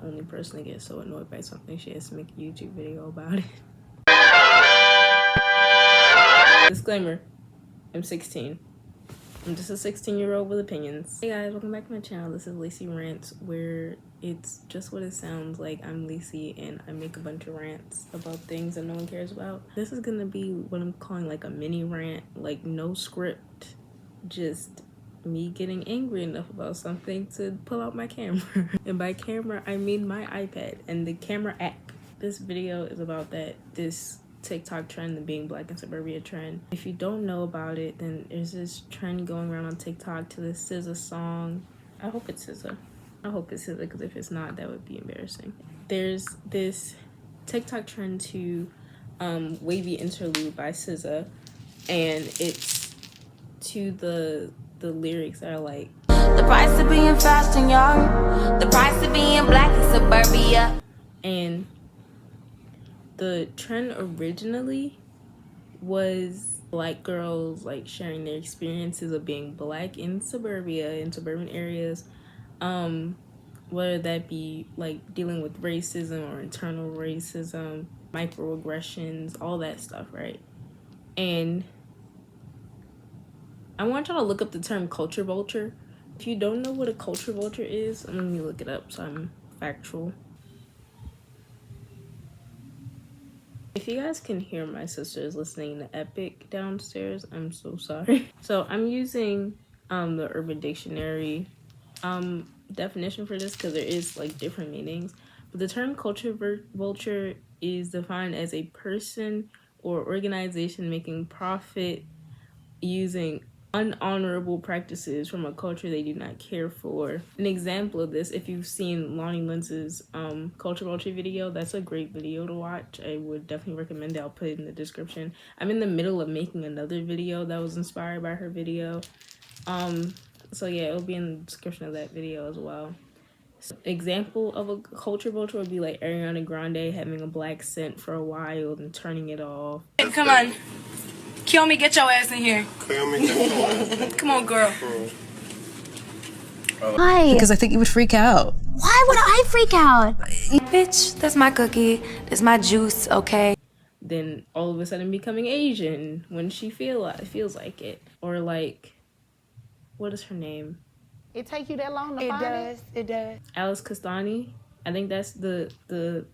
the only person to get so annoyed by something she has to make a YouTube video about it. Disclaimer, I'm 16. I'm just a 16-year-old with opinions. Hey guys, welcome back to my channel. This is Lacey Rants, where it's just what it sounds like. I'm Lacey and I make a bunch of rants about things that no one cares about. This is gonna be what I'm calling like a mini rant, like no script, just me getting angry enough about something to pull out my camera. And by camera, I mean my iPad and the camera app. This video is about this TikTok trend, the being black in suburbia trend. If you don't know about it, then there's this trend going around on TikTok to this SZA song. I hope it's SZA. I hope it's SZA, because if it's not, that would be embarrassing. There's this TikTok trend to Wavy Interlude by SZA, and it's to the lyrics that are like, the price of being fast and young, the price of being black in suburbia. And the trend originally was black girls like sharing their experiences of being black in suburbia, in suburban areas, whether that be like dealing with racism or internal racism, microaggressions, all that stuff, right? And I want y'all to look up the term culture vulture. If you don't know what a culture vulture is, let me look it up so I'm factual. If you guys can hear my sisters listening to Epic downstairs, I'm so sorry. So I'm using the Urban Dictionary definition for this, because there is like different meanings. But the term culture vulture is defined as a person or organization making profit using unhonorable practices from a culture they do not care for. An example of this, if you've seen Lani's culture vulture video, that's a great video to watch. I would definitely recommend it. I'll put it in the description. I'm in the middle of making another video that was inspired by her video, so yeah, it'll be in the description of that video as well. So, example of a culture vulture would be like Ariana Grande having a black scent for a while and turning it off. Come on. Kill me, get your ass in here. Kill me, get your ass in here. Come on, girl. Why? Because I think you would freak out. Why would I freak out? Bitch, that's my cookie. That's my juice, okay? Then all of a sudden becoming Asian when she feels like it. Or like, what is her name? It take you that long to find it? It does. Alice Castani. I think that's the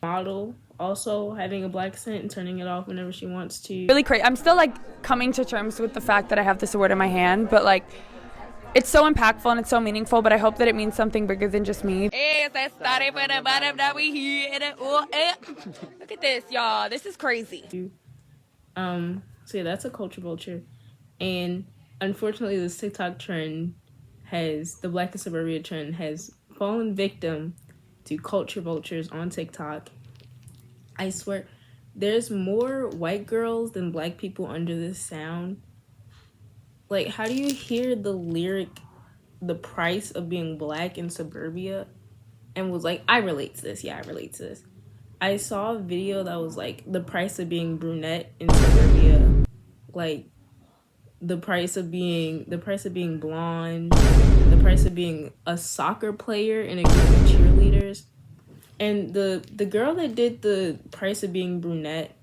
model, also having a black scent and turning it off whenever she wants to. Really crazy. I'm still like coming to terms with the fact that I have this award in my hand, but like it's so impactful and it's so meaningful, but I hope that it means something bigger than just me. Look at this, y'all. This is crazy. So yeah, that's a culture vulture. And unfortunately, this TikTok trend the black and suburbia trend has fallen victim to culture vultures on TikTok. I swear, there's more white girls than black people under this sound. Like, how do you hear the lyric, the price of being black in suburbia, and was like, I relate to this. Yeah, I relate to this. I saw a video that was like, the price of being brunette in suburbia, like the price of being blonde, the price of being a soccer player in a group of cheerleaders. And the girl that did the price of being brunette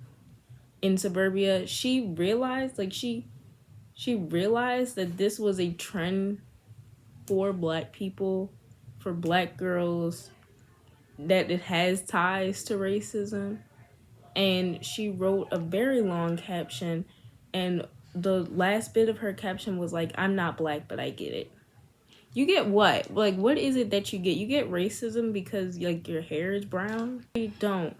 in suburbia, she realized that this was a trend for black people, for black girls, that it has ties to racism. And she wrote a very long caption, and the last bit of her caption was like, I'm not black, but I get it. You get what? Like, what is it that you get? You get racism because like your hair is brown? You don't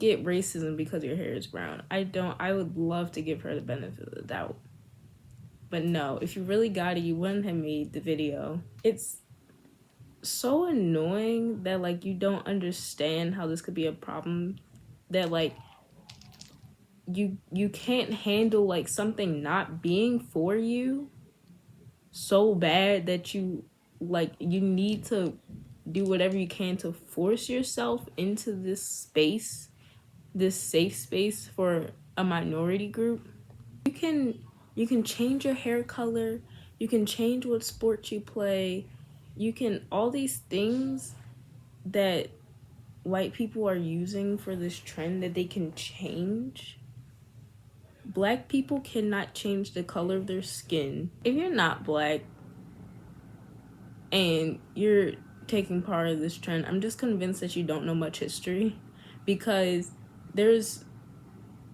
get racism because your hair is brown. I would love to give her the benefit of the doubt. But no, if you really got it, you wouldn't have made the video. It's so annoying that like you don't understand how this could be a problem, that like you can't handle like something not being for you so bad that you need to do whatever you can to force yourself into this space, this safe space for a minority group. You can change your hair color, you can change what sport you play, you can, all these things that white people are using for this trend that they can change. Black people cannot change the color of their skin. If you're not black and you're taking part of this trend, I'm just convinced that you don't know much history, because there's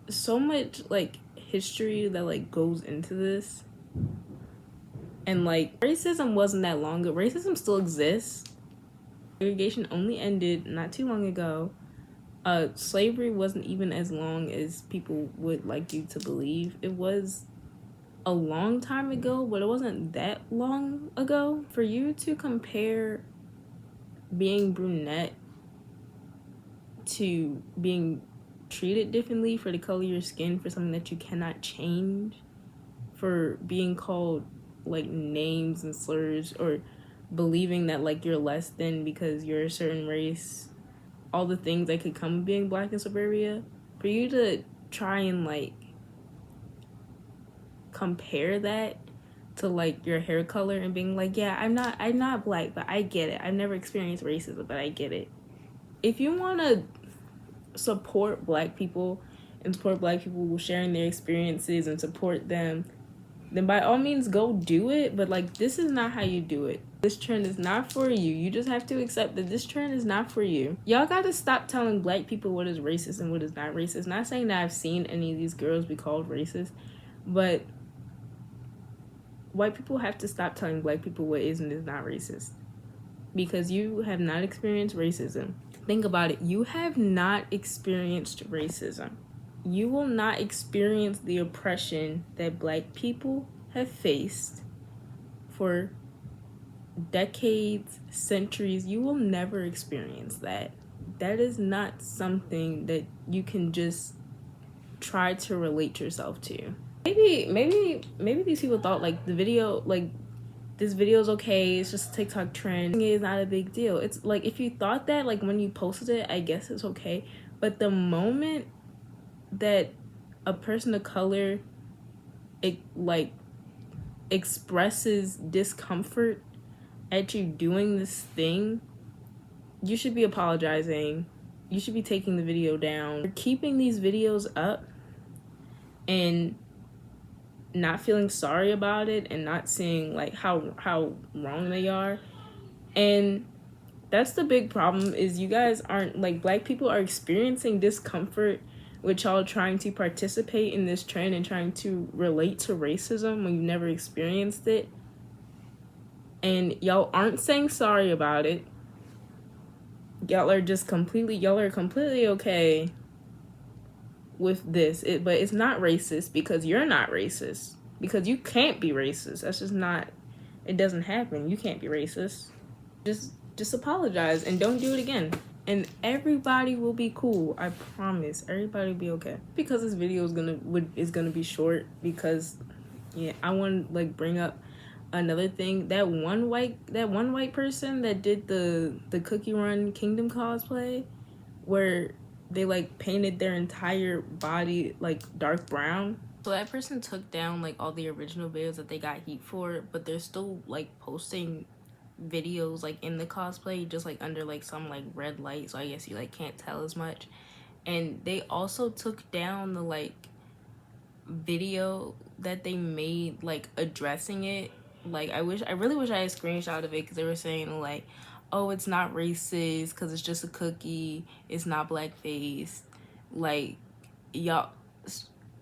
so much like history that like goes into this. And like, racism wasn't that long ago. Racism still exists. Segregation only ended not too long ago. Slavery wasn't even as long as people would like you to believe. It was a long time ago, but it wasn't that long ago. For you to compare being brunette to being treated differently for the color of your skin, for something that you cannot change, for being called like names and slurs, or believing that like you're less than because you're a certain race, all the things that could come of being black in suburbia, for you to try and like compare that to like your hair color and being like, yeah, I'm not black, but I get it. I've never experienced racism, but I get it. If you want to support black people and support black people sharing their experiences and support them, then by all means go do it. But like, this is not how you do it. This trend is not for you. You just have to accept that this trend is not for you. Y'all gotta stop telling black people what is racist and what is not racist. Not saying that I've seen any of these girls be called racist, but white people have to stop telling black people what is and is not racist, because you have not experienced racism. Think about it. You have not experienced racism. You will not experience the oppression that black people have faced for decades, centuries. You will never experience that. That is not something that you can just try to relate yourself to. Maybe these people thought like the video, like this video is okay, it's just a TikTok trend, it's not a big deal. It's like, if you thought that like when you posted it, I guess it's okay. But the moment that a person of color expresses discomfort at you doing this thing, you should be apologizing. You should be taking the video down. You're keeping these videos up and not feeling sorry about it and not seeing like how wrong they are. And that's the big problem, is you guys aren't, like, black people are experiencing discomfort with y'all trying to participate in this trend and trying to relate to racism when you've never experienced it. And y'all aren't saying sorry about it. Y'all are completely okay with this. But it's not racist because you're not racist. Because you can't be racist. That's just not, it doesn't happen. You can't be racist. Just apologize and don't do it again. And everybody will be cool. I promise. Everybody will be okay. Because this video is gonna be short, because yeah, I want to like bring up another thing. That one white person that did the Cookie Run Kingdom cosplay, where they like painted their entire body like dark brown. So that person took down like all the original videos that they got heat for, but they're still like posting videos like in the cosplay, just like under like some like red light, so I guess you like can't tell as much. And they also took down the like video that they made like addressing it. Like I really wish I had a screenshot of it, because they were saying like, oh, it's not racist because it's just a cookie, it's not blackface. Like, y'all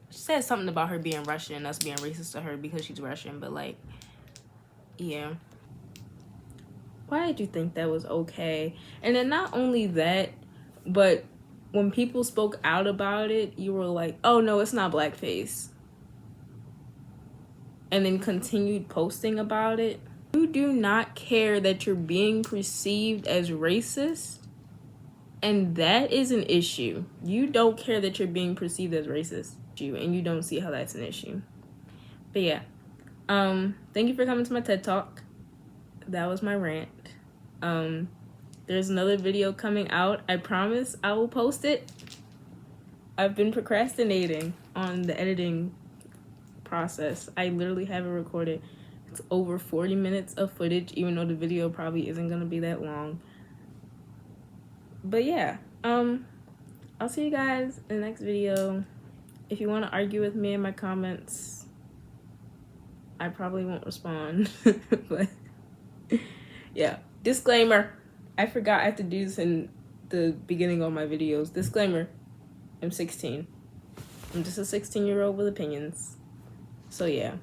said something about her being Russian and us being racist to her because she's Russian, but like, yeah, why did you think that was okay? And then not only that, but when people spoke out about it, you were like, oh no, it's not blackface, and then continued posting about it. You do not care that you're being perceived as racist, and that is an issue. You don't care that you're being perceived as racist, and you don't see how that's an issue. But yeah, thank you for coming to my TED Talk. That was my rant. There's another video coming out. I promise I will post it. I've been procrastinating on the editing process. I literally have it recorded. It's over 40 minutes of footage, even though the video probably isn't gonna be that long. But yeah, I'll see you guys in the next video. If you want to argue with me in my comments, I probably won't respond. But yeah, disclaimer. I forgot I have to do this in the beginning of my videos. Disclaimer. I'm 16. I'm just a 16-year-old with opinions. So yeah.